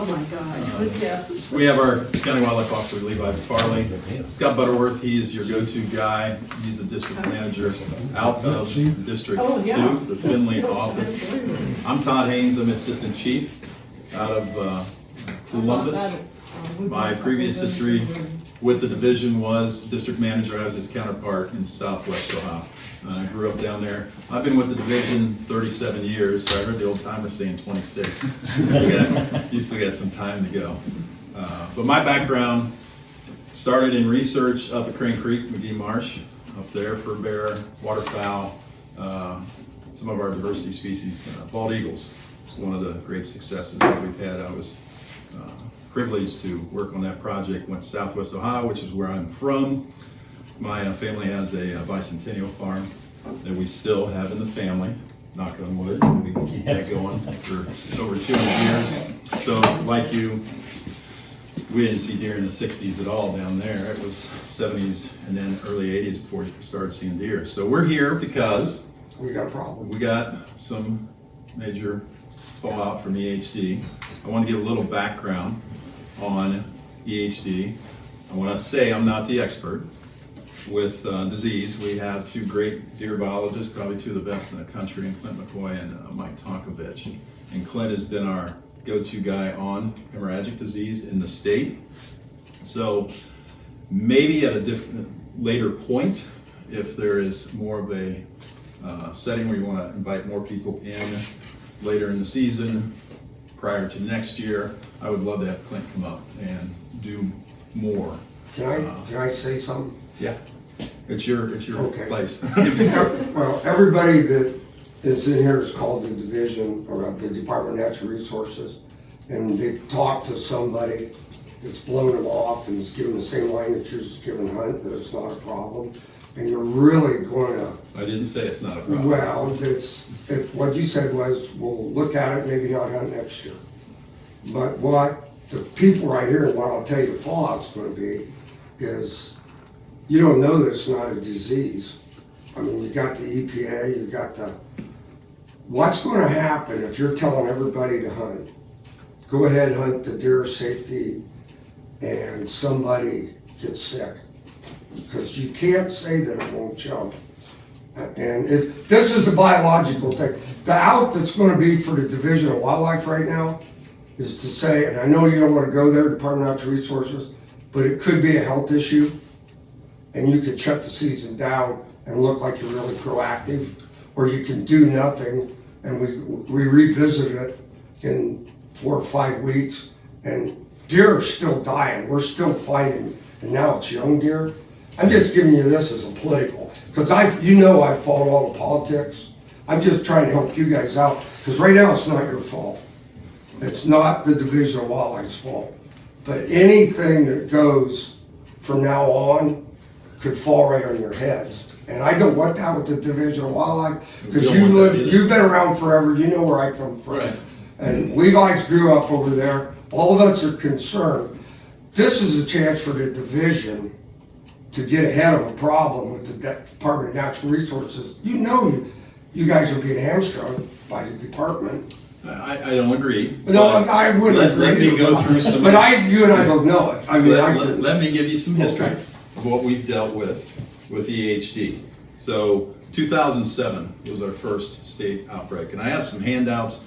Oh my God, good guess. We have our County Wildlife Officer, Levi Farley. Scott Butterworth, he is your go-to guy. He's the district manager out of District 2, the Findlay office. I'm Todd Haynes, I'm Assistant Chief out of Columbus. My previous history with the division was district manager. I was his counterpart in Southwest Ohio. I grew up down there. I've been with the division 37 years, so I heard the old timers saying 26. You still got some time to go. But my background started in research up at Crane Creek, McGee Marsh, up there for bear, waterfowl, some of our diversity species, bald eagles. It's one of the great successes that we've had. I was privileged to work on that project. Went to Southwest Ohio, which is where I'm from. My family has a bicentennial farm that we still have in the family. Knock on wood, we can keep that going for over 200 years. So, like you, we didn't see deer in the 60s at all down there. It was 70s and then early 80s before we started seeing deer. So we're here because we got a problem. We got some major fallout from EHD. I want to give a little background on EHD. I want to say I'm not the expert with disease. We have two great deer biologists, probably two of the best in the country, and Clint McCoy and Mike Tonkovich. And Clint has been our go-to guy on hemorrhagic disease in the state. So maybe at a different, later point, if there is more of a setting where you want to invite more people in later in the season, prior to next year, I would love to have Clint come up and do more. Can I say something? Yeah, it's your Okay. place. Well, everybody that is in here is called the division or the Department of Natural Resources, and they've talked to somebody that's blown them off and is giving the same line that you're just giving Hunt, that it's not a problem, and you're really going to. I didn't say it's not a problem. Well, what you said was, we'll look at it, maybe not hunt next year. But what the people right here, and what I'll tell you the fallout's going to be, is you don't know that it's not a disease. I mean, you got the EPA, you got the, what's going to happen if you're telling everybody to hunt? Go ahead, hunt the deer safety, and somebody gets sick. Because you can't say that it won't jump. And this is a biological thing. The out that's going to be for the Division of Wildlife right now is to say, and I know you don't want to go there, Department of Natural Resources, but it could be a health issue, and you could shut the season down and look like you're really proactive, or you can do nothing, and we revisit it in 4 or 5 weeks, and deer are still dying. We're still fighting, and now it's young deer. I'm just giving you this as a political, because I follow all the politics. I'm just trying to help you guys out, because right now it's not your fault. It's not the Division of Wildlife's fault. But anything that goes from now on could fall right on your heads. And I don't want that with the Division of Wildlife, because you've been around forever, you know where I come from. Right. And we guys grew up over there. All of us are concerned. This is a chance for the division to get ahead of a problem with the Department of Natural Resources. You guys are being hamstrung by the department. I don't agree. No, I wouldn't agree. Let me go through some. But you and I both know it. I mean, let me give you some history of what we've dealt with EHD. So 2007 was our first state outbreak, and I have some handouts.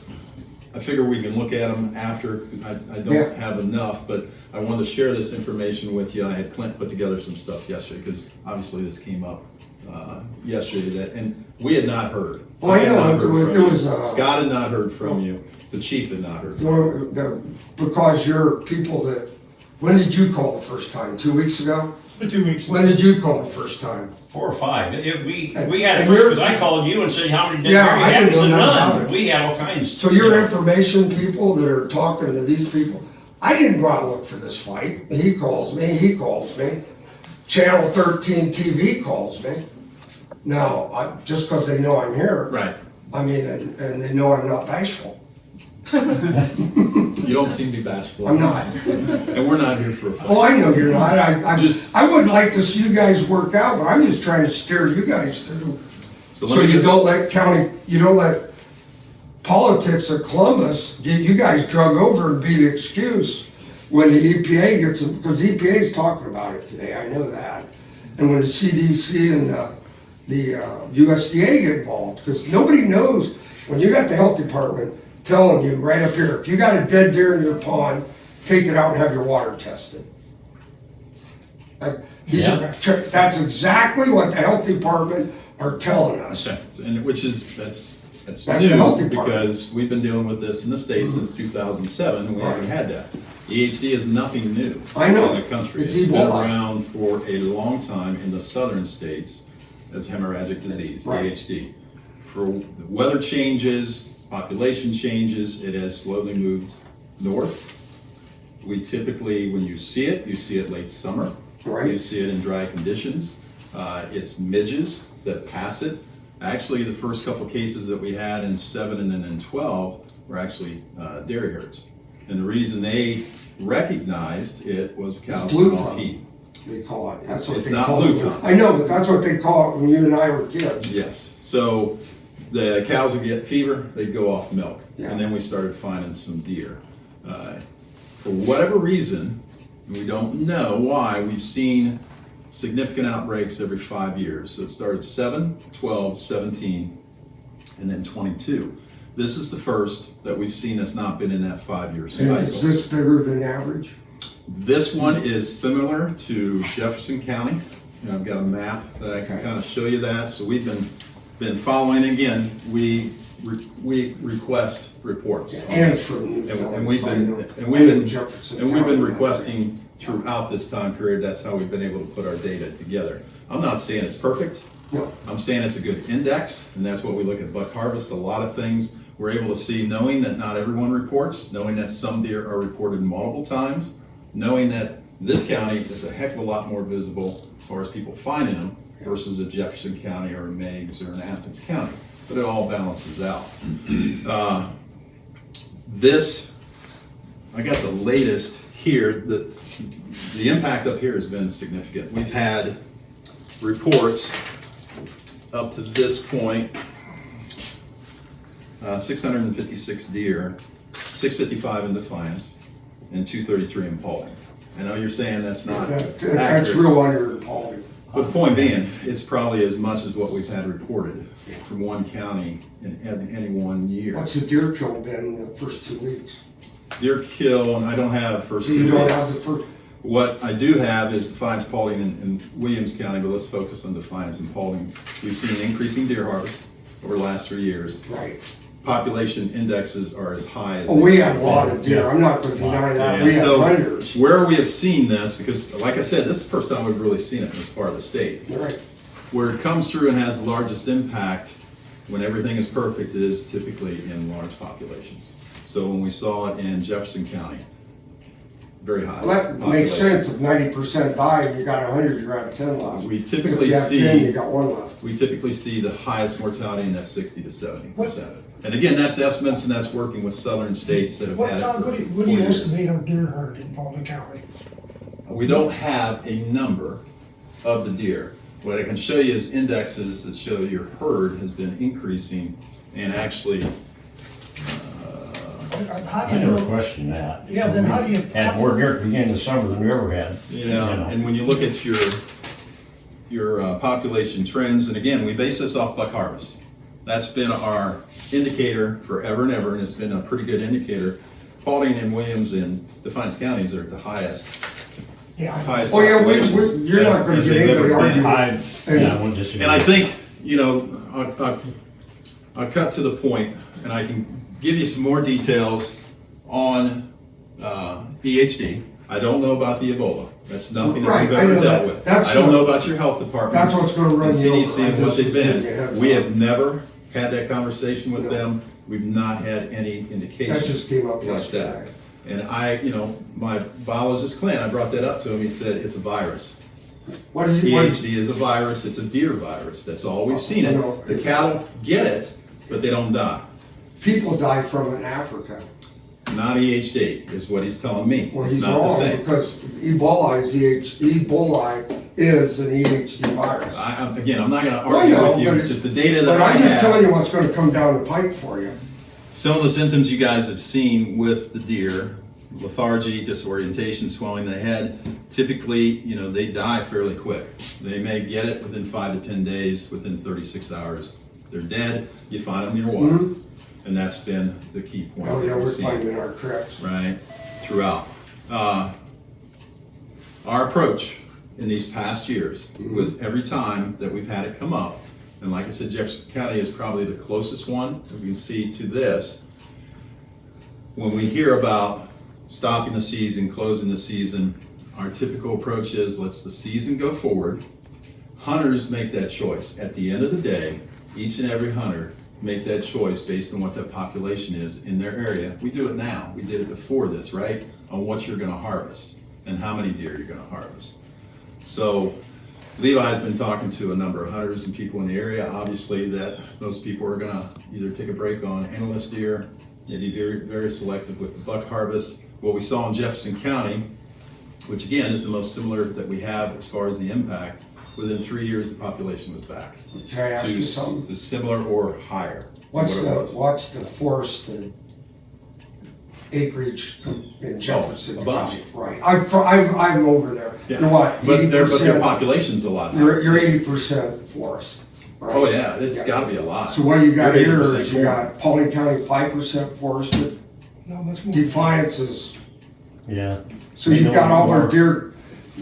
I figure we can look at them after. I don't have enough, but I wanted to share this information with you. I had Clint put together some stuff yesterday, because obviously this came up yesterday, and we had not heard. Well, I know Scott had not heard from you. The chief had not heard from you. Because you're people that. When did you call the first time? 2 weeks ago? 2 weeks ago. When did you call the first time? 4 or 5. We had it first because I called you and said, how many did you have? I didn't know none. We had all kinds. So your information people that are talking to these people, I didn't go out and look for this fight. He calls me. Channel 13 TV calls me. Now, just because they know I'm here. Right. I mean, and they know I'm not bashful. You don't seem to be bashful. I'm not. And we're not here for a fight. Oh, I know you're not. I would like to see you guys work out, but I'm just trying to steer you guys through. So you don't let politics of Columbus, you guys drug over and be the excuse when the EPA gets, because EPA is talking about it today, I know that. And when the CDC and the USDA get involved, because nobody knows, when you got the health department telling you right up here, if you got a dead deer in your pond, take it out and have your water tested. That's exactly what the health department are telling us. Okay. And that's That's the health new department. because we've been dealing with this in the States since 2007 and we haven't had that. EHD is nothing new I know. in the country. It's It's been Ebola. around for a long time in the southern states as hemorrhagic disease, Right. EHD. For the weather changes, population changes, it has slowly moved north. We typically, when you see it late summer. Right. You see it in dry conditions. It's midges that pass it. Actually, the first couple of cases that we had in 7 and then in 12 were actually dairy herds. And the reason they recognized it was cows blue went off tongue. heat. They call it. That's what It's they not call blue it. tongue. I know, but that's what they call it when you and I were kids. Yes. So the cows would get fever, they'd go off milk. Yeah. And then we started finding some deer. For whatever reason, we don't know why, we've seen significant outbreaks every 5 years. So it started 7, 12, 17, and then 22. This is the first that we've seen that's not been in that 5-year And cycle. is this bigger than average? This one is similar to Jefferson County. And I've got a map that I can kind of show you that. So we've been following. Again, we request reports. And from And we've been requesting throughout this time period. That's how we've been able to put our data together. I'm not saying it's perfect. No. I'm saying it's a good index, and that's what we look at buck harvest. A lot of things we're able to see, knowing that not everyone reports, knowing that some deer are reported multiple times, knowing that this county is a heck of a lot more visible as far as people finding them versus a Jefferson County or a Meigs or an Athens County. But it all balances out. I got the latest here. The impact up here has been significant. We've had reports up to this point, 656 deer, 655 in Defiance, and 233 in Paulding. I know you're saying that's not That's accurate. real underpolling. But the point being, it's probably as much as what we've had reported from one county in any 1 year. What's the deer kill been in the first 2 weeks? Deer kill, and I don't have first So 2 you weeks. don't have the first, What I do have is Defiance, Paulding, and Williams County, but let's focus on Defiance and Paulding. We've seen increasing deer harvest over the last 3 years. right. Population indexes are as high as. Oh, we had a lot of deer, I'm not gonna deny that, And we had so hundreds. where we have seen this, because like I said, this is the first time we've really seen it in this part of the state. Right, Where it comes through and has the largest impact, when everything is perfect, is typically in large populations. So when we saw it in Jefferson County, very high. well, that makes population. sense, if 90% die, and you got 100, you're at 10 left. We If typically you have 10, you see, got 1 left. we typically see the highest mortality in that 60 to 70%. And again, that's estimates and that's working with southern states that have What, had it Todd, for what do 4 you years. estimate our deer herd in Paulding County? We don't have a number of the deer. What I can show you is indexes that show your herd has been increasing and actually, How do I you never know? questioned that. Yeah, then how do you? Had more deer at the beginning of the summer than we ever had. and when you look at your population trends, and again, we base this off buck harvest. That's been our indicator forever and ever, and it's been a pretty good indicator. Paulding and Williams and Defiance counties are at the highest Yeah, I know. highest Oh, yeah, populations you're not gonna as get they've anybody ever been. arguing. I wouldn't disagree. And I think, I'll cut to the point, and I can give you some more details on EHD. I don't know about the Ebola. That's nothing that Right, we've I ever know dealt that. with. That's I don't what- know about your health department. That's what's gonna run and you over. CDC and I what just they've was giving you a been. heads We up. have never had that conversation with No. them. We've not had any indication. That just came up like yesterday. that. And my biologist Clint, I brought that up to him. He said, it's a virus. What is it, what is, EHD is a virus. It's a deer virus. That's all we've seen it. No, The cattle get it, but they don't die. people die from it in Africa. Not EHD is what he's telling me. Well, It's he's not the wrong, same. because Ebola is an EHD virus. Again, I'm not going to Well, argue no, with you. but it- Just the data that But I I'm just telling have. you what's gonna come down the pipe for you. Some of the symptoms you guys have seen with the deer, lethargy, disorientation, swelling of the head, typically, they die fairly quick. They may get it within 5 to 10 days, within 36 hours. They're dead, you find them in your water. And that's been the key point. Oh, yeah, that we've we're seen, finding our cracks. right, throughout. Our approach in these past years was every time that we've had it come up, and like I said, Jefferson County is probably the closest one that we can see to this. When we hear about stopping the season, closing the season, our typical approach is let's the season go forward. Hunters make that choice. At the end of the day, each and every hunter make that choice based on what that population is in their area. We do it now. We did it before this, right? On what you're gonna harvest and how many deer you're gonna harvest. So Levi's been talking to a number of hunters and people in the area, obviously, that most people are gonna either take a break on antlerless deer, maybe very, very selective with the buck harvest. What we saw in Jefferson County, which again is the most similar that we have as far as the impact, within 3 years the population was back Can I ask you something? to similar or higher. than What's what it was. the forested acreage in Jefferson a bunch. County? Right, I'm over there. Yeah. You're what, But their 80%? population's a lot. You're higher. 80% forest. Right? Oh yeah, it's Yeah. gotta be a lot. So what you got You're here 80% is you more. got Paulding County 5% forested, Not much more. Defiance is, Yeah. so They you've know got all more. our deer.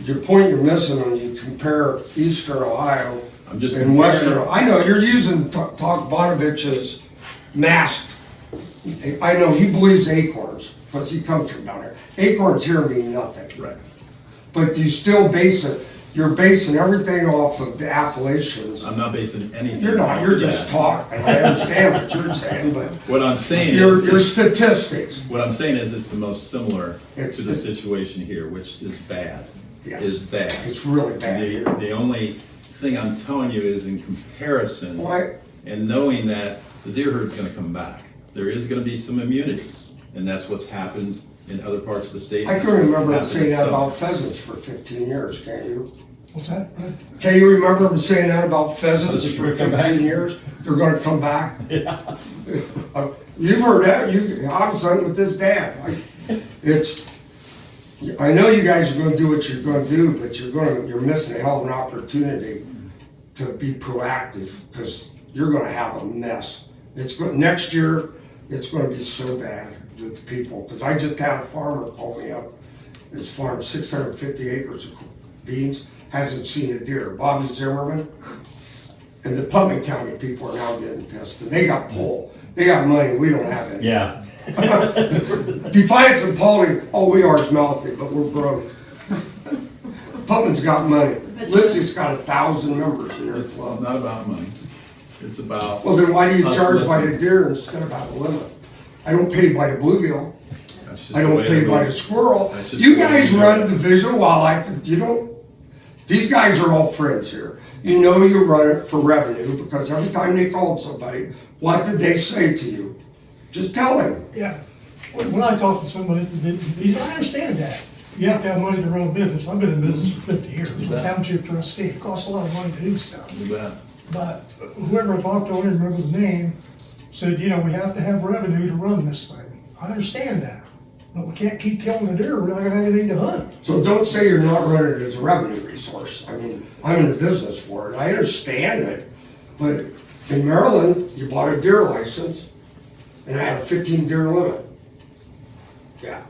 Your point you're missing when you compare eastern Ohio I'm just and comparing western. it. I know you're using Todd Bonovich's masked. I know he believes acorns, because he comes from down there. Acorns here mean nothing. Right. But you still base it, you're basing everything off of the Appalachians. I'm not basing anything. You're not, off you're of just that. talking. I understand what you're saying, but What I'm saying your is, statistics. what I'm saying is it's the most similar It's- to the situation here, which is bad. Yes. Is bad. It's really bad here. The only thing I'm telling you is in comparison Why, and knowing that the deer herd's gonna come back. There is gonna be some immunity, and that's what's happened in other parts of the state. I That's can what remember him happened saying in that some. about pheasants for 15 years, can't you? What's that? Can you remember him saying that about pheasants Those for are come 15 back. years? They're gonna come back? Yeah. You've heard that, I was hunting with his dad. I know you guys are gonna do what you're gonna do, but you're missing a hell of an opportunity to be proactive, because you're gonna have a mess. Next year, it's gonna be so bad with the people, because I just had a farmer call me up. His farm, 650 acres of beans, hasn't seen a deer. Bobby Zimmerman. And the Putnam County people are now getting pissed, and they got pull. They got money, we don't have any. Yeah. Defiance and Paulding, all we are is mouthy, but we're broke. Putnam's got money. Lipsy's got 1,000 members in their It's club. not about money. It's about. Well, then why do you us charge by the listening. deer instead of by the limit? I don't pay by the bluegill. That's just I the don't way pay it by the goes. squirrel. That's just You the way guys it run goes. Division of Wildlife, you don't, these guys are all friends here. You know you run it for revenue, because every time they called somebody, what did they say to you? Just tell them. Yeah. When I talk to somebody, I understand that. You have to have money to run a business. I've been in business for 50 years. I'm a bet. township trustee. It costs a lot of money to do stuff. You bet. But whoever I talked to, I don't even remember the name, said, we have to have revenue to run this thing. I understand that. But we can't keep killing the deer. We're not gonna have anything to hunt. So don't say you're not running it as a revenue resource. I mean, I'm in the business for it. I understand it. But in Maryland, you bought a deer license, and I had a 15 deer limit. Yeah.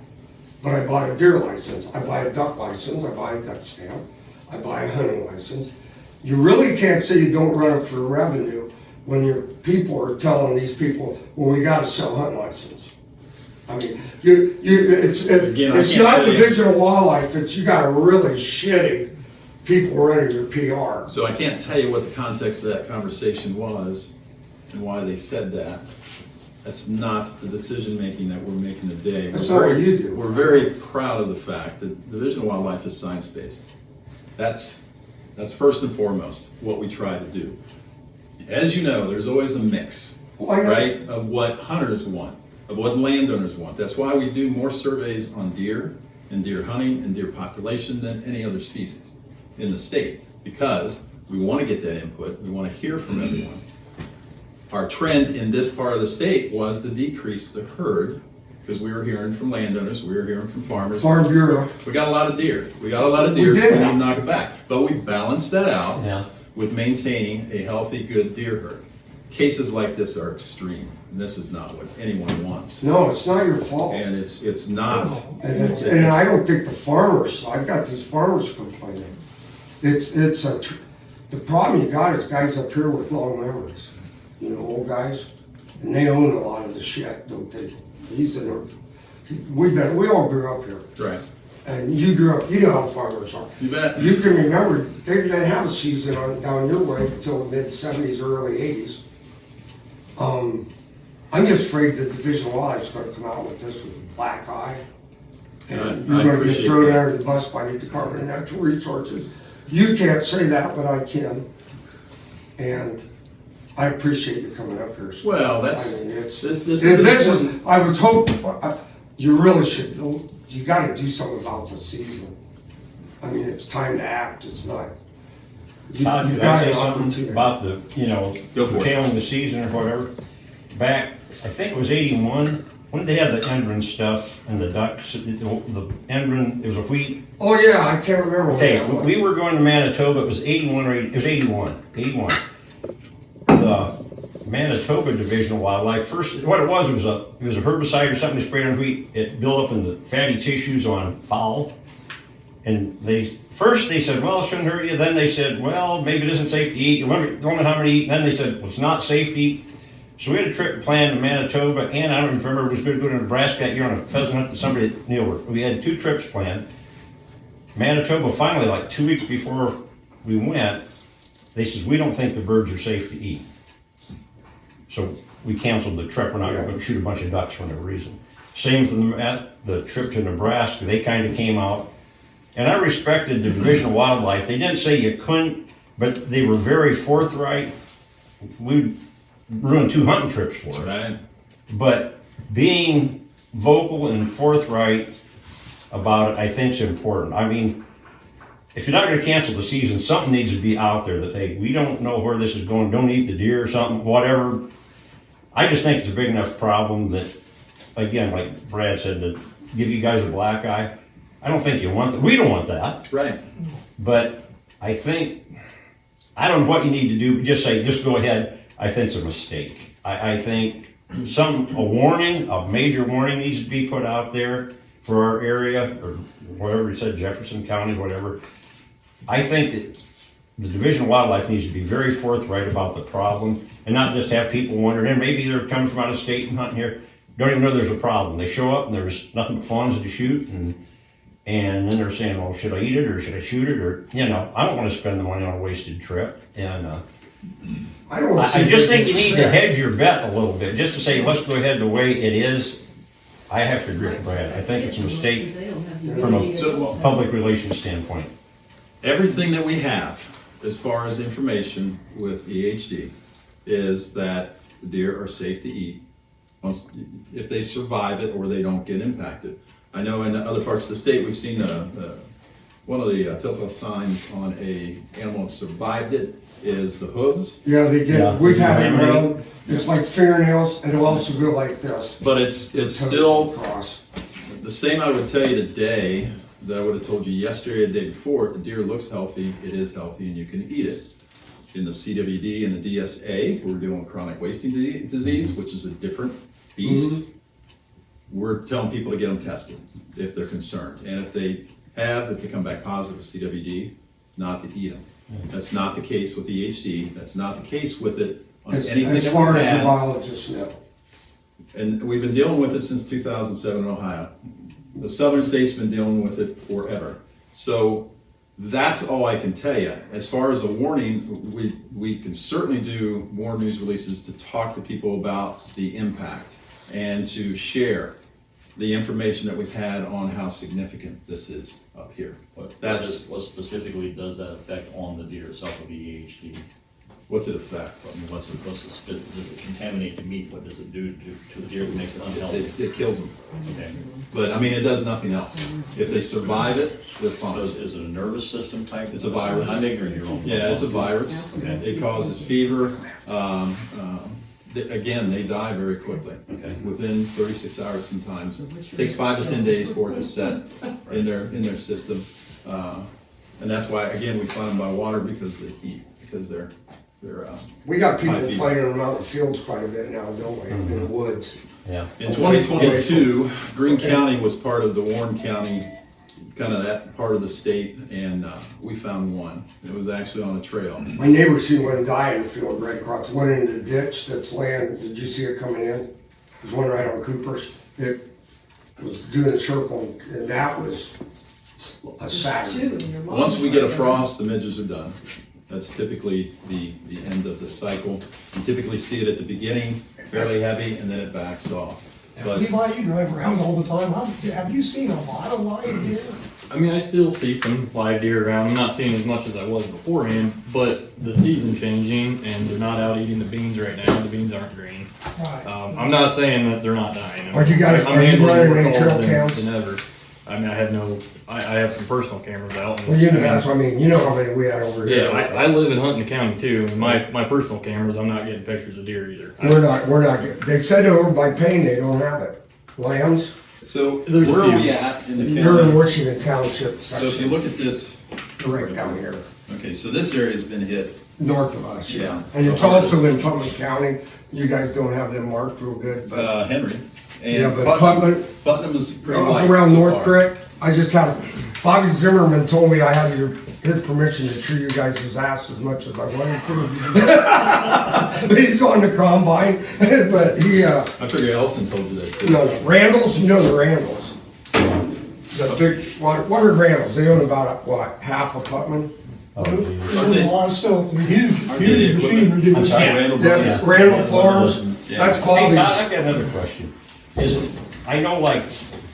But I bought a deer license. I buy a duck license. I buy a duck stamp. I buy a hunting license. You really can't say you don't run it for revenue when your people are telling these people, well, we gotta sell hunting license. I mean, it's Again, I it's can't not tell you. Division of Wildlife, it's you got a really shitty people running your PR. So I can't tell you what the context of that conversation was and why they said that. That's not the decision-making that we're making today. That's We're not what very- you do. We're very proud of the fact that Division of Wildlife is science-based. That's first and foremost what we try to do. As you know, there's always a mix, Well, I know. right, of what hunters want, of what landowners want. That's why we do more surveys on deer and deer hunting and deer population than any other species in the state, because we want to get that input, we want to hear from everyone. our trend in this part of the state was to decrease the herd, because we were hearing from landowners, we were hearing from farmers. Farm Bureau. We got a lot of deer. We got a lot of deer, We so we did. need to knock it back. But we balanced that out Yeah. with maintaining a healthy, good deer herd. Cases like this are extreme, and this is not what anyone wants. No, it's not your fault. And it's not. And I don't think the farmers, I've got these farmers complaining. The problem you got is guys up here with long memories, you know, old guys, and they own a lot of the shit, don't they? We all grew up here, Right. and you grew up, you know how farmers are. You bet. You can remember, they didn't have a season down your way until the mid-70s, early 80s. I'm just afraid the Division of Wildlife's gonna come out with this with a black eye. And I you're gonna get appreciate thrown that. under the bus by the Department of Natural Resources. You can't say that, but I can. And I appreciate you coming up here. Well, that's, I mean, it's, this this is is, important. I would hope, you really should, you gotta do something about the season. I mean, it's time to act, it's not. Todd, you could got I say an something opportunity. about the, Go for it. curtailing the season or whatever? Back, I think it was 81, when did they have the Endron stuff and the ducks, the Endron, it was a wheat. Oh, yeah, I can't remember. Okay, what that was. we were going to Manitoba, it was 81 or 80, it was 81. The Manitoba Division of Wildlife, first, what it was a herbicide or something they sprayed on wheat. It built up in the fatty tissues on fowl. And first they said, well, it shouldn't hurt you. Then they said, well, maybe it isn't safe to eat. You don't know how many to eat. And then they said, well, it's not safe to eat. So we had a trip planned to Manitoba, and I don't remember, it was going to go to Nebraska that year on a pheasant hunt with somebody at Neilworth. We had 2 trips planned. Manitoba, finally, like 2 weeks before we went, they said, we don't think the birds are safe to eat. So we canceled the trip. We're not going to shoot a bunch of ducks for no reason. Same for the trip to Nebraska. They kind of came out. And I respected the Division of Wildlife. They didn't say you couldn't, but they were very forthright. We ruined 2 hunting trips for us. Right. But being vocal and forthright about it, I think is important. I mean, if you're not going to cancel the season, something needs to be out there that, hey, we don't know where this is going, don't eat the deer or something, whatever. I just think it's a big enough problem that, again, like Brad said, to give you guys a black eye. I don't think you want that. We don't want that. Right. But I think, I don't know what you need to do, just go ahead. I think it's a mistake. I think a warning, a major warning needs to be put out there for our area, or whatever you said, Jefferson County, whatever. I think that the Division of Wildlife needs to be very forthright about the problem and not just have people wondering, and maybe they're coming from out of state and hunting here, don't even know there's a problem. They show up and there's nothing but fawns to shoot, and then they're saying, well, should I eat it or should I shoot it? Or, I don't want to spend the money on a wasted trip. And I just think you need to hedge your bet a little bit, just to say, let's go ahead the way it is. I have to agree with Brad. I think it's a mistake from a public relations standpoint. Everything that we have, as far as information with EHD, is that the deer are safe to eat if they survive it or they don't get impacted. I know in other parts of the state, we've seen one of the telltale signs on a animal that survived it is the hooves. Yeah, they get, Yeah. we've had it around, it's like fingernails, and it'll also go like this. But it's still Across. the same I would tell you today that I would have told you yesterday or the day before. If the deer looks healthy, it is healthy and you can eat it. In the CWD and the DSA, we're dealing with chronic wasting disease, which is a different beast. Mm-hmm. We're telling people to get them tested if they're concerned. And if they come back positive with CWD, not to eat them. That's not the case with EHD. That's not the case with it on anything As that far we've as the had. biologists know. And we've been dealing with it since 2007 in Ohio. The southern states have been dealing with it forever. So that's all I can tell you. As far as a warning, we can certainly do more news releases to talk to people about the impact and to share the information that we've had on how significant this is up here. What specifically does that affect on the deer itself with EHD? What's it affect? I mean, does it contaminate the meat? What does it do to the deer that makes it unhealthy? It kills them. Okay. But I mean, it does nothing else. If they survive it, they're So fine. is it a nervous system type? It's a virus. I'm ignorant, you're wrong. Yeah, it's a virus. Okay. It causes fever, Again, they die very quickly. Okay. Within 36 hours sometimes. It takes 5 to 10 days for it to set in their system. And that's why, again, we find them by water because of the heat, because they're We got people 5 feet. fighting them out in the fields quite a bit now, don't we, in the woods? Yeah. In 2022, Greene County was part of the Warren County, kind of that part of the state, and we found one. It was actually on a trail. My neighbor seen one die in the field right across, went into the ditch that's land, did you see it coming in? There's one right on Cooper's, it was doing a circle, and that was a Saturday. Once we get a frost, the midges are done. That's typically the end of the cycle. You typically see it at the beginning, fairly heavy, and then it backs off. But Levi, you drive around all the time, have you seen a lot of live deer? I mean, I still see some live deer around. I'm not seeing as much as I was beforehand, but the season changing and they're not out eating the beans right now. The beans aren't green. Right. I'm not saying that they're not dying. Are you guys- I'm are you handling running more any calls trail cams? than ever. I mean, I have some personal cameras out. And, Well, you know, that's what I mean, you know how many we had over here. yeah, I live in Huntington County too, and my personal cameras, I'm not getting pictures of deer either. We're not, they said over by Payne, they don't have it. Lambs, so There's a where are few. we at in the you're in county? Washington Township So if you section, look at this, right down here, okay, so this area has been hit. north of us, yeah. Yeah. And it's also in Putnam County, you guys don't have them marked real good, but Henry. And Yeah, but Putnam is pretty up light around so North far. Creek, I just had, Bobby Zimmerman told me I had his permission to tree you guys' ass as much as I wanted to. But he's on the combine, but he, I figure Elson told you that too. no, Randall's, you know the Randalls. The big, what are Randalls? They own about, what, half of Putnam? Oh, They're geez. doing a lot of stuff, they're huge, Aren't they the huge machinery. equipment? I'm sorry, Yeah. Randall Yeah, Brothers. Randall Farms, Yeah. that's Hey, Todd, Bobby's. I've got another question. Is it, I know like,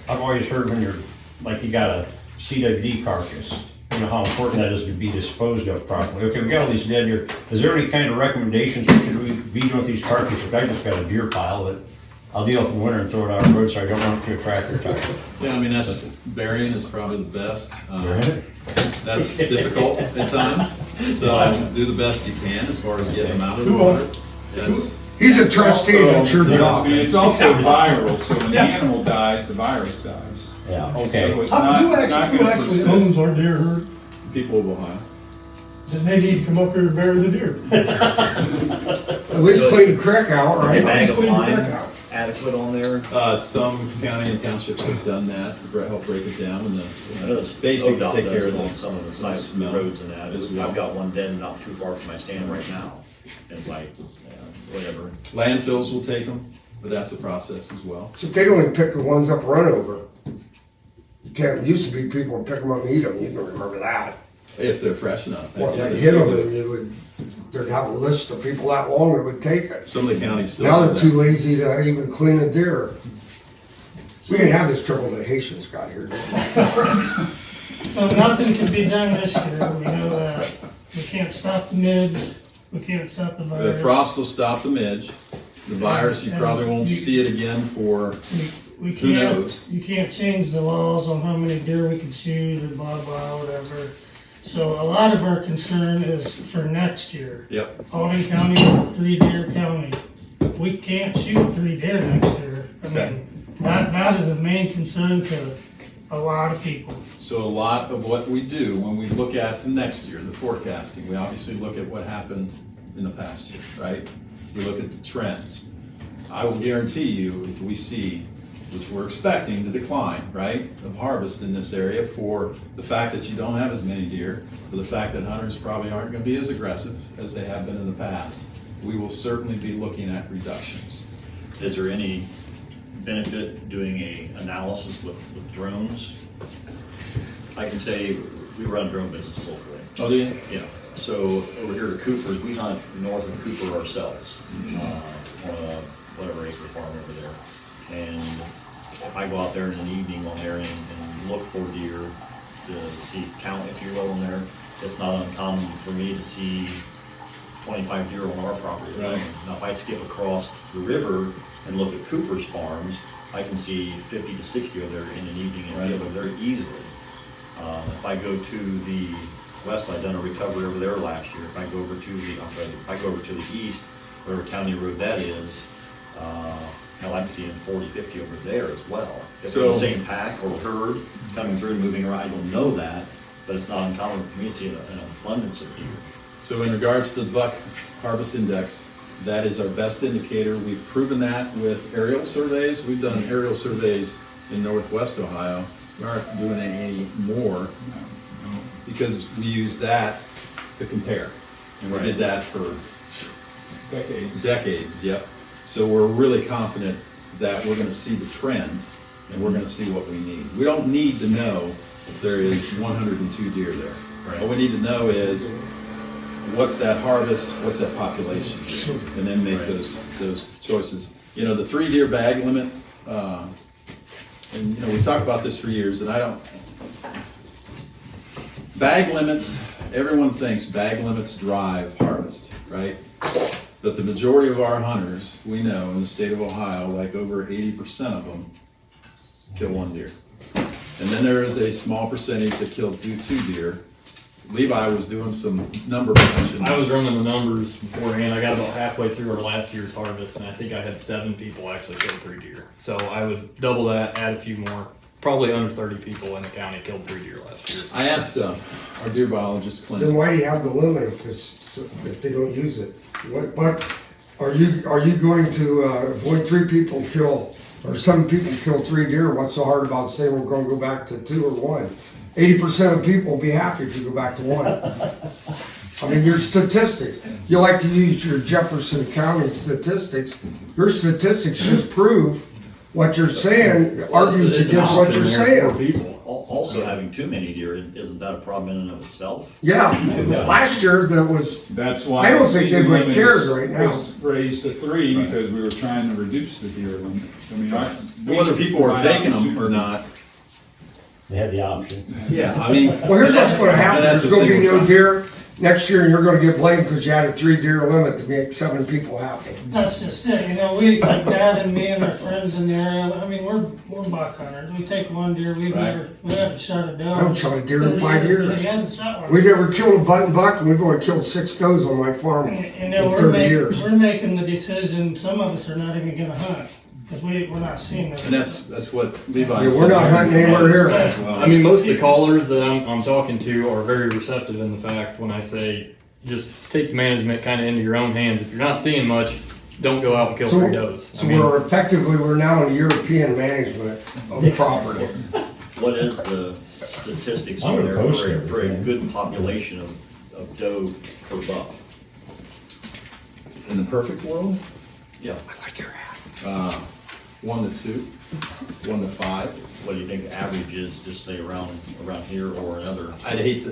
I've always heard when you're, like you got a CWD carcass, you know how important that is to be disposed of properly. Okay, we got all these dead deer. Is there any kind of recommendations, what should we be doing with these carcasses? If I just got a deer pile that I'll deal with in the winter and throw it out on the road so I don't run it through a tractor tire. Yeah, I mean, that's, burying is probably the best. Burying? That's difficult at times, so do the best you can as far as getting them out of the water. That's, He's a trustee, that's your Also- job. It's also viral, so when the animal dies, the virus dies. Yeah, So okay. it's not, it's not Who gonna actually owns persist. our deer herd? people of Ohio. Then they need to come up here and bury the deer. At least clean the creek out, right? Bag of Clean the creek lime out. adequate on there? Some county and townships have done that to help break it down and I know the basic to ODOT take does care it of on the some of the sites, the smell roads and that. as well. I've got one dead not too far from my stand right now. It's like, whatever. Landfills will take them, but that's a process as well. So they don't even pick the ones up run over. You can't, it used to be people would pick them up and eat them, you don't remember that. If they're fresh enough. Well, Yeah, they they hit still them do. and you would, they'd have a list of people that long that would take it. Some of the counties still Now do they're that. too lazy to even clean a deer. We didn't have this trouble that Haitians got here. So nothing can be done this year, we know that. We can't stop the midge, we can't stop the The virus. frost will stop the midge. The virus, you probably won't see it again for, We who can't, knows? you can't change the laws on how many deer we can shoot or blah, blah, whatever. So a lot of our concern is for next year. yep. Paulding County is a 3-deer county. We can't shoot 3 deer next year. I Okay. mean, that is a main concern to a lot of people. So a lot of what we do when we look at the next year, the forecasting, we obviously look at what happened in the past year, right? We look at the trends. I will guarantee you, if we see, which we're expecting, the decline, right, of harvest in this area for the fact that you don't have as many deer, for the fact that hunters probably aren't gonna be as aggressive as they have been in the past, we will certainly be looking at reductions. Is there any benefit doing a analysis with drones? I can say we run drone business locally. Oh, do you? Yeah, so over here at Cooper's, we hunt north of Cooper ourselves, on a whatever acre farm over there. And if I go out there in an evening on there and look for deer to see count, if you will, on there, it's not uncommon for me to see 25 deer on our property. Right. Now, if I skip across the river and look at Cooper's farms, I can see 50 to 60 over there in an evening and be over there easily. If I go to the west, I've done a recovery over there last year. If I go over to the, if I go over to the east, whatever county road that is, hell, I'm seeing 40, 50 over there as well. If they're the So- same pack or herd coming through and moving around, I don't know that, but it's not uncommon for me to see an abundance of deer. So in regards to the buck harvest index, that is our best indicator. We've proven that with aerial surveys. We've done aerial surveys in northwest Ohio. We aren't doing any more because we use that to compare. And we did that for decades, yep. So we're really confident that we're gonna see the trend and we're gonna see what we need. We don't need to know if there is 102 deer there. Right. What we need to know is what's that harvest, what's that population, and then make those choices. You know, the 3 deer bag limit, and you know, we talked about this for years, and bag limits, everyone thinks bag limits drive harvest, right? But the majority of our hunters, we know in the state of Ohio, like over 80% of them kill 1 deer. And then there is a small percentage that kill 2 deer. Levi was doing some number crunching. I was running the numbers beforehand. I got about halfway through our last year's harvest, and I think I had 7 people actually kill 3 deer. So I would double that, add a few more. Probably under 30 people in the county killed 3 deer last year. I asked our deer biologist, Then Clint. why do you have the limit if they don't use it? What, are you going to avoid 3 people kill, or some people kill 3 deer? What's so hard about saying we're gonna go back to 2 or 1? 80% of people will be happy if you go back to 1. I mean, your statistics, you like to use your Jefferson County statistics. Your statistics should prove what you're saying, argues It's an against what option you're there for saying. people. Also, having too many deer, isn't that a problem in and of itself? Yeah, last year that was, That's why. I don't the think season anybody limit cares is- right now. was raised to 3 because we were trying to reduce the deer limit. I mean, Whether people are taking them or not, They had the option. yeah, I mean. well, here's what's gonna happen, that's there's the gonna thing be we're no deer next year, and you're gonna get blamed because you had a 3 deer limit to make 7 people happy. That's just it, you know, we, like Dad and me and our friends in the area, I mean, we're buck hunters. We take 1 deer, we haven't shot a doe. I haven't shot a deer in 5 years. He hasn't shot one. We've never killed a button buck, and we've only killed 6 does on my farm You in know, 30 years. we're making the decision, some of us are not even gonna hunt, because we're not seeing it. And that's what Levi's. Yeah, we're not hunting anywhere here. I mean, most of the callers that I'm talking to are very receptive in the fact when I say, just take the management kind of into your own hands. If you're not seeing much, don't go out and kill 3 does. So we're now in European management of property. What is the statistics I'm on gonna there post for a everything. good population of doe per buck? In the perfect world, Yeah, 1 to 2, 1 to 5. what do you think the average is, just say around here or another? I'd hate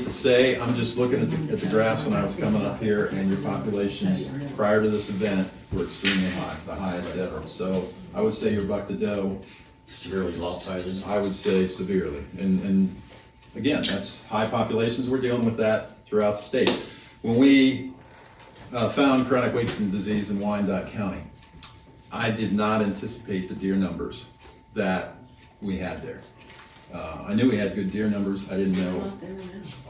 to say, I'm just looking at the graphs when I was coming up here, and your populations prior to this event were extremely high, the highest ever. So I would say your buck to doe, Severely lopsided? I would say severely. And again, that's high populations, we're dealing with that throughout the state. When we found chronic wasting disease in Wyandotte County, I did not anticipate the deer numbers that we had there. I knew we had good deer numbers. I didn't know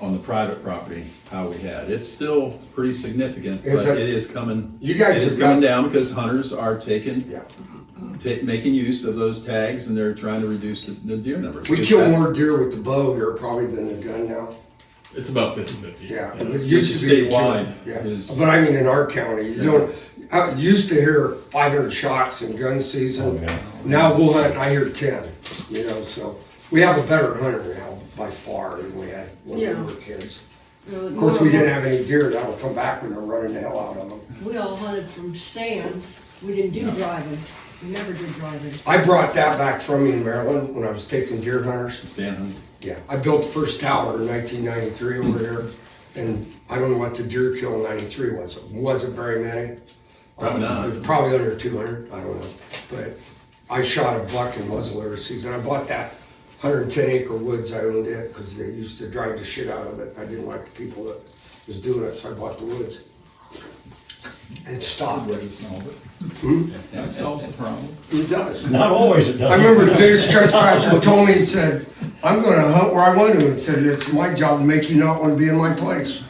on the private property how we had. It's still pretty significant, Is but it- it is coming. You guys It is have got- coming down because hunters are Yeah. making use of those tags, and they're trying to reduce the deer numbers. We kill more deer with the bow here probably than the gun now. It's about 50-50. Yeah. You know? It used to be Statewide Yeah, is- but I mean in our county, you don't, I used to hear 500 shots in gun season. Okay. Now we'll hunt, I hear 10, you know, so we have a better hunter now by far than we had when we Yeah. were kids. Of course, we didn't have any deer that'll come back when they're running the hell out of them. We all hunted from stands. We didn't do driving. We never did driving. I brought that back from me in Maryland when I was taking deer hunters. Stand hunting. Yeah, I built the first tower in 1993 over here, and I don't know what the deer kill in 93 was. It wasn't very many. Probably not. It was probably under 200, I don't know. But I shot a buck in muzzleloader season. I bought that 110 acre woods, I owned it, because they used to drive the shit out of it. I didn't like the people that was doing it, so I bought the woods. And stopped it. Way to solve it. Hmm? That solves the problem. It does. Not always it does. I remember the biggest trespass told me, he said, I'm gonna hunt where I want to, and said, it's my job to make you not want to be in my place.